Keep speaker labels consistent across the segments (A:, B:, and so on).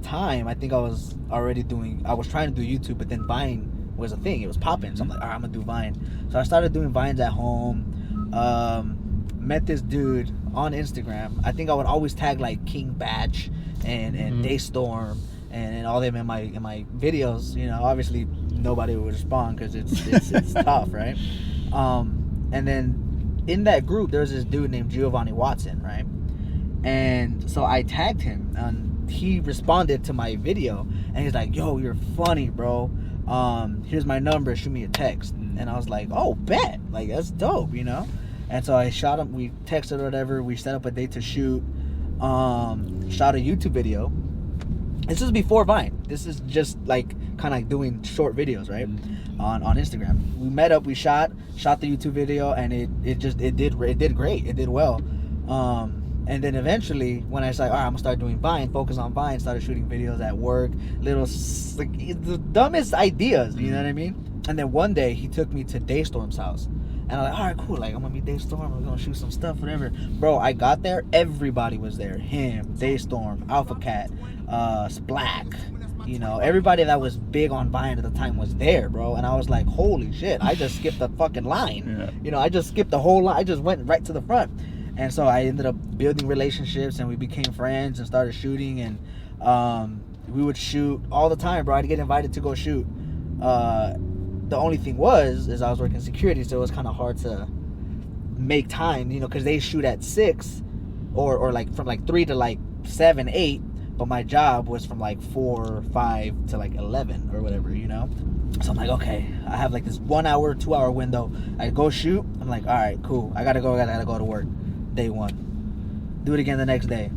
A: time, I think I was trying to do YouTube, but then Vine was a thing. It was popping. So I'm like, all right, I'm gonna do Vine. So I started doing Vines at home. Met this dude on Instagram. I think I would always tag like King Bach and DeStorm and all them in my videos. You know, obviously nobody would respond because it's tough, right? And then in that group there was this dude named Giovanni Watson, right? And so I tagged him and he responded to my video and he's like, yo, you're funny, bro. Here's my number, shoot me a text. And I was like, oh, bet, like that's dope, you know. And so I shot him, we texted or whatever, we set up a date to shoot, shot a YouTube video. This is before Vine. This is just like kind of like doing short videos, right? On Instagram. We met up, we shot the YouTube video, and it did great. It did well. And then eventually, when I was like, all right, I'm gonna start doing Vine, focus on Vine, started shooting videos at work, like the dumbest ideas, you know what I mean? And then one day he took me to DeStorm's house, and I'm like, all right, cool, like I'm gonna meet DeStorm, we're gonna shoot some stuff, whatever. Bro, I got there, everybody was there. Him, DeStorm, Alpha Cat, Splack, you know, everybody that was big on Vine at the time was there, bro. And I was like, holy shit, I just skipped the fucking line. Yeah. You know, I just skipped the whole line. I just went right to the front. And so I ended up building relationships and we became friends and started shooting, and we would shoot all the time, bro. I'd get invited to go shoot. The only thing is I was working security, so it was kind of hard to make time, you know, because they shoot at 6 or like from like 3 to like 7, 8, but my job was from like 4, 5 to like 11 or whatever, you know. So I'm like, okay, I have like this 1 hour, 2 hour window. I go shoot. I'm like, all right, cool. I gotta go to work. Day 1. Do it again the next day,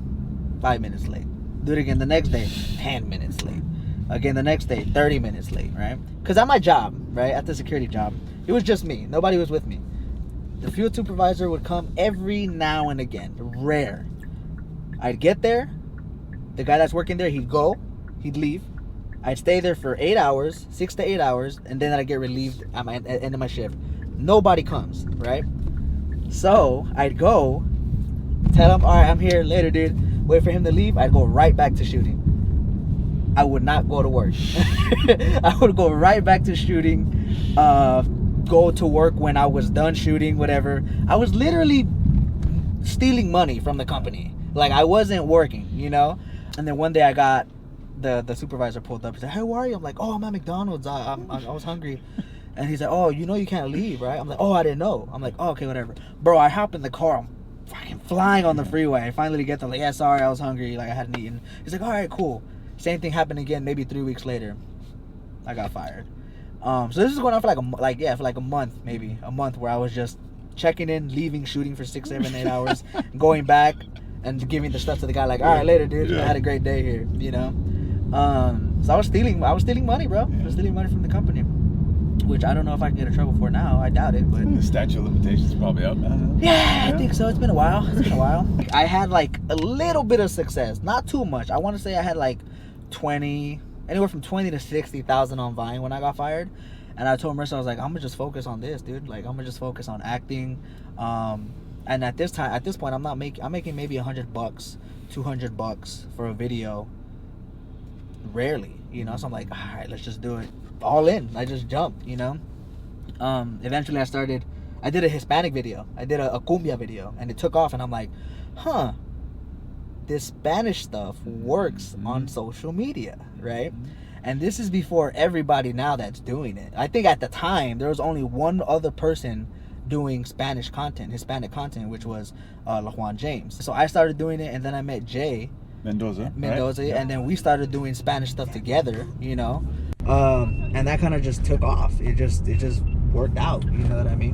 A: 5 minutes late. Do it again the next day, 10 minutes late. Again the next day, 30 minutes late, right? Because at my job, right, at the security job, it was just me. Nobody was with me. The field supervisor would come every now and again, rare. I'd get there, the guy that's working there, he'd leave. I'd stay there for 8 hours, 6 to 8 hours, and then I'd get relieved at the end of my shift. Nobody comes, right? So I'd go, tell him, all right, I'm here later, dude. Wait for him to leave. I'd go right back to shooting. I would not go to work. I would go right back to shooting, go to work when I was done shooting, whatever. I was literally stealing money from the company. Like, I wasn't working, you know? And then one day I got the supervisor pulled up. He said, hey, where are you? I'm like, oh, I'm at McDonald's. I was hungry. And he's like, oh, you know you can't leave, right? I'm like, oh, I didn't know. I'm like, oh, okay, whatever. Bro, I hop in the car. I'm fucking flying on the freeway. I finally get there. Like, yeah, sorry, I was hungry. Like, I hadn't eaten. He's like, all right, cool. Same thing happened again, maybe 3 weeks later. I got fired. So this is going on for like a month, maybe. A month where I was just checking in, leaving, shooting for 6, 7, 8 hours, going back and giving the stuff to the guy like, all right, later, dude. Yeah. I had a great day here, you know? So I was stealing money, bro. I was stealing money from the company. Which I don't know if I can get in trouble for now. I doubt it, but
B: the statute of limitations is probably out now.
A: Yeah, I think so. It's been a while. I had like a little bit of success, not too much. I want to say I had like anywhere from 20 to 60,000 on Vine when I got fired. And I told Marissa, I was like, I'm gonna just focus on this, dude. Like, I'm gonna just focus on acting. And at this point, I'm making maybe $100, $200 for a video. Rarely, you know. So I'm like, all right, let's just do it. All in. I just jumped, you know. Eventually I did a Hispanic video. I did a cumbia video, and it took off, and I'm like, huh, this Spanish stuff works on social media, right? And this is before everybody now that's doing it. I think at the time there was only one other person doing Hispanic content, which was LaJuan James. So I started doing it, and then I met Jay
B: Mendoza,
A: right? And then we started doing Spanish stuff together, you know. And that kind of just took off. It just worked out, you know what I mean?